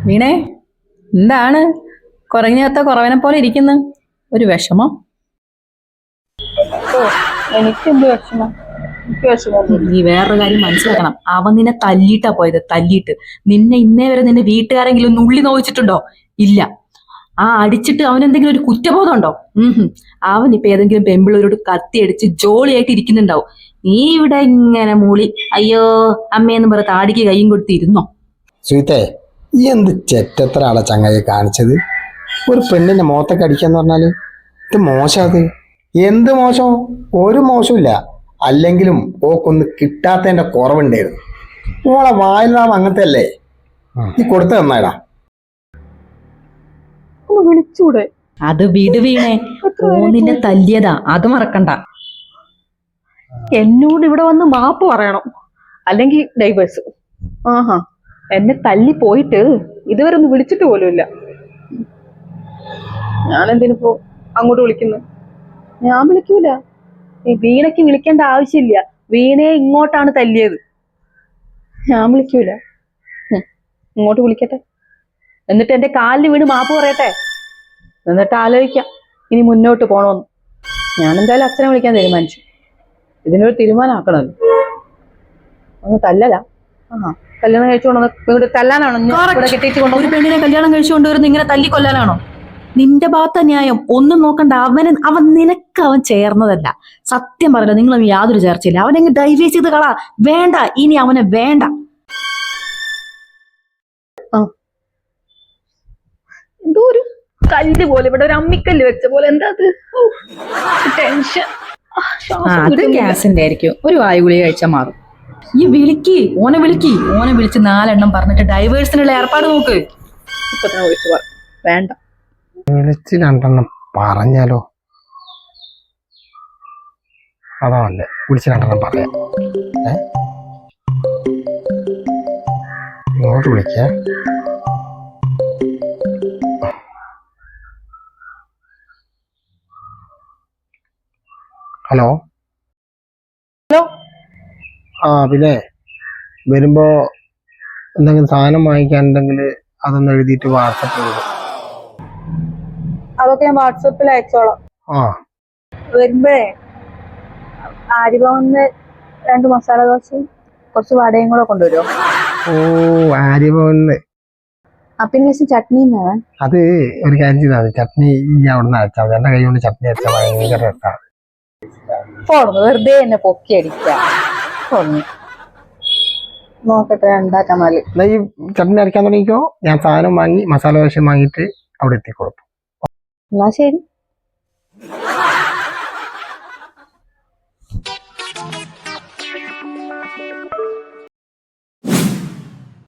വീണേ, എന്താണ് കുറഞ്ഞാത്ത കുറവനെ പോലെ ഇരിക്കുന്നു? ഒരു വിഷമം? എനിക്കെന്ത് വിഷമം? എനിക്ക് വിഷമം. നീ വേറൊരു കാര്യം മനസ്സിലാക്കണം. അവൻ നിന്നെ തല്ലിയിട്ടാ പോയത്, തല്ലിയിട്ട്. നിന്നെ ഇന്നേ വരെ നിന്റെ വീട്ടുകാരെങ്കിലും ഒന്ന് ഉള്ളി നോവിച്ചിട്ടുണ്ടോ? ഇല്ല. ആ അടിച്ചിട്ട് അവൻ എന്തെങ്കിലും ഒരു കുറ്റബോധം ഉണ്ടോ? അവൻ ഇപ്പൊ ഏതെങ്കിലും പെമ്പിളോരോട് കത്തിയടിച്ച് ജോളിയായിട്ട് ഇരിക്കുന്നുണ്ടാവും. നീ ഇവിടെ ഇങ്ങനെ മൂളി അയ്യോ അമ്മയെന്ന് പറ താടിക്ക് കൈയും കൊടുത്തിരുന്നോ? സുഹൃത്തേ, ഈ എന്ത് ചെറ്റത്ര ആളെ ചങ്ങായി കാണിച്ചത്? ഒരു പെണ്ണിന്റെ മുഖത്തൊക്കെ അടിക്കാന്ന് പറഞ്ഞാല് ഇത് മോശം. അത് എന്ത് മോശം? ഒരു മോശമില്ല. അല്ലെങ്കിലും ഓക്കൊന്ന് കിട്ടാത്തതിന്റെ കുറവുണ്ടായിരുന്നു. ഓളെ വായിലാവ് അങ്ങനത്തെ അല്ലേ? നീ കൊടുത്തു തന്നാടാ. വിളിച്ചൂടെ? അത് വിട് വീണേ. നിന്നെ തല്ലിയതാ, അത് മറക്കണ്ട. എന്നോട് ഇവിടെ വന്ന് മാപ്പ് പറയണം, അല്ലെങ്കിൽ ഡൈവേഴ്സ്. ആഹാ, എന്നെ തല്ലി പോയിട്ട് ഇതുവരെ ഒന്ന് വിളിച്ചിട്ട് പോലുമില്ല. ഞാനെന്തിനിപ്പോ അങ്ങോട്ട് വിളിക്കുന്നു? ഞാൻ വിളിക്കൂല. വീണയ്ക്ക് വിളിക്കേണ്ട ആവശ്യമില്ല. വീണയെ ഇങ്ങോട്ടാണ് തല്ലിയത്. ഞാൻ വിളിക്കൂല. ഇങ്ങോട്ട് വിളിക്കട്ടെ, എന്നിട്ട് എന്റെ കാലിന് വീണ് മാപ്പ് പറയട്ടെ. എന്നിട്ട് ആലോചിക്കാം ഇനി മുന്നോട്ട് പോണോന്ന്. ഞാൻ എന്തായാലും അച്ഛനെ വിളിക്കാൻ തീരുമാനിച്ചു. ഇതിനൊരു തീരുമാനമാക്കണമല്ലോ. ഒന്ന് തല്ലല. കല്യാണം കഴിച്ചുകൊണ്ട് തല്ലാനാണോ? ഒരു പെണ്ണിനെ കല്യാണം കഴിച്ചുകൊണ്ടുവരുന്ന ഇങ്ങനെ തല്ലിക്കൊല്ലാനാണോ? നിന്റെ ഭാഗത്ത ന്യായം ഒന്നും നോക്കണ്ട. അവൻ നിനക്ക് അവൻ ചേർന്നതല്ല. സത്യം പറഞ്ഞ നിങ്ങളും യാതൊരു ചേർച്ചയില്ല. അവനെങ്ങ് ഡൈവേഴ്സ് ചെയ്ത് കളാ. വേണ്ട, ഇനി അവനെ വേണ്ട. എന്തോ ഒരു കല്ല് പോലെ, ഇവിടെ ഒരു അമ്മിക്കല്ല് വെച്ച പോലെ. എന്താ ടെൻഷൻ. അത് ഗ്യാസിന്റെ ആയിരിക്കും. ഒരു വായുഗുളി കഴിച്ചാൽ മാറും. ഈ ഓനെ വിളിച്ച് 4 എണ്ണം പറഞ്ഞിട്ട് ഡൈവേഴ്സിനുള്ള ഏർപ്പാട് നോക്ക്. ഇപ്പൊ തന്നെ വിളിച്ചു പറ. വേണ്ട, വിളിച്ച് 2 എണ്ണം പറഞ്ഞാലോ? അതാണല്ലേ, വിളിച്ച് 2 എണ്ണം പറയാം. ഇങ്ങോട്ട് വിളിക്കേ. ഹലോ. പിന്നെ വരുമ്പോ എന്തെങ്കിലും സാധനം വാങ്ങിക്കാനുണ്ടെങ്കിൽ അതൊന്ന് എഴുതിയിട്ട് വാട്സപ്പ് ചെയ്തു. അതൊക്കെ ഞാൻ വാട്സപ്പിൽ അയച്ചോളാം. വരുമ്പോഴേ ആര്യഭവന്ന് 2 മസാല ദോശയും കുറച്ച് വടയും കൂടെ കൊണ്ടുവരുമോ? ഓ, ആര്യഭവന്ന്. പിന്നെ ചട്നിയും വേണം. അത് ഒരു കാര്യം ചെയ്താൽ മതി. ചട്നി അവിടുന്ന് അയച്ചാൽ മതി. എന്റെ കൈ കൊണ്ട് ചട്നി അയച്ചാൽ ഭയങ്കര രസമാണ്. വെറുതെ എന്നെ പൊക്കി അടിക്കാം. നോക്കട്ടെ, ഉണ്ടാക്കാൻ. എന്നാ ഈ ചട്നി അരയ്ക്കാൻ തുടങ്ങിക്കോ. ഞാൻ സാധനം വാങ്ങി മസാല ദോശ വാങ്ങിയിട്ട് അവിടെ എത്തിക്കൊടുക്കും. എന്നാ ശരി.